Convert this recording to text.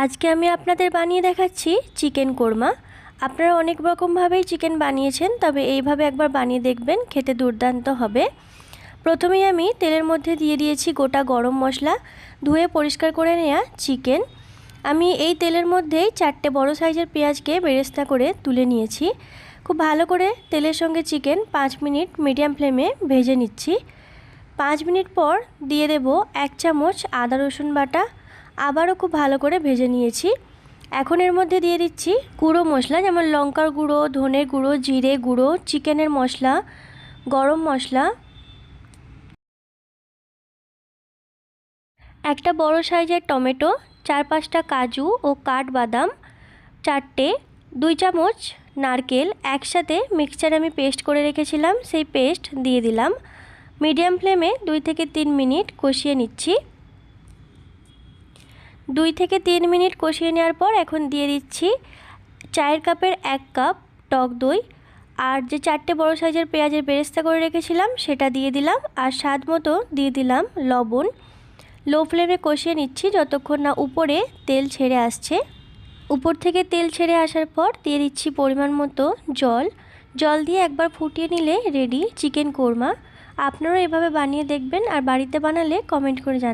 আজকে আমি আপনাদের বানিয়ে দেখাচ্ছি চিকেন কোরমা। আপনারা অনেক রকমভাবেই চিকেন বানিয়েছেন, তবে এইভাবে একবার বানিয়ে দেখবেন, খেতে দুর্দান্ত হবে। প্রথমেই আমি তেলের মধ্যে দিয়ে দিয়েছি গোটা গরম মশলা, ধুয়ে পরিষ্কার করে নেওয়া চিকেন। আমি এই তেলের মধ্যেই 4টে বড় সাইজের পেঁয়াজকে বেরেস্তা করে তুলে নিয়েছি। খুব ভালো করে তেলের সঙ্গে চিকেন 5 মিনিট মিডিয়াম ফ্লেমে ভেজে নিচ্ছি। 5 মিনিট পর দিয়ে দেব 1 চামচ আদা রসুন বাটা, আবারও খুব ভালো করে ভেজে নিয়েছি। এখন এর মধ্যে দিয়ে দিচ্ছি গুঁড়ো মশলা, যেমন লঙ্কার গুঁড়ো, ধনের গুঁড়ো, জিরে গুঁড়ো, চিকেনের মশলা, গরম মশলা, একটা বড় সাইজের টমেটো, 4-5টা কাজু ও কাঠবাদাম, 4টে, 2 চামচ নারকেল একসাথে মিক্সচারে আমি পেস্ট করে রেখেছিলাম, সেই পেস্ট দিয়ে দিলাম। মিডিয়াম ফ্লেমে 2 থেকে 3 মিনিট কষিয়ে নিচ্ছি। 2 থেকে 3 মিনিট কষিয়ে নেওয়ার পর এখন দিয়ে দিচ্ছি চায়ের কাপের 1 কাপ টক দই, আর যে 4টে বড় সাইজের পেঁয়াজের বেরেস্তা করে রেখেছিলাম সেটা দিয়ে দিলাম, আর স্বাদ মতো দিয়ে দিলাম লবণ। লো ফ্লেমে কষিয়ে নিচ্ছি যতক্ষণ না উপরে তেল ছেড়ে আসছে। উপর থেকে তেল ছেড়ে আসার পর দিয়ে দিচ্ছি পরিমাণ মতো জল দিয়ে একবার ফুটিয়ে নিলে রেডি চিকেন কোরমা। আপনারাও এভাবে বানিয়ে দেখবেন, আর বাড়িতে বানালে কমেন্ট করে জানাবেন।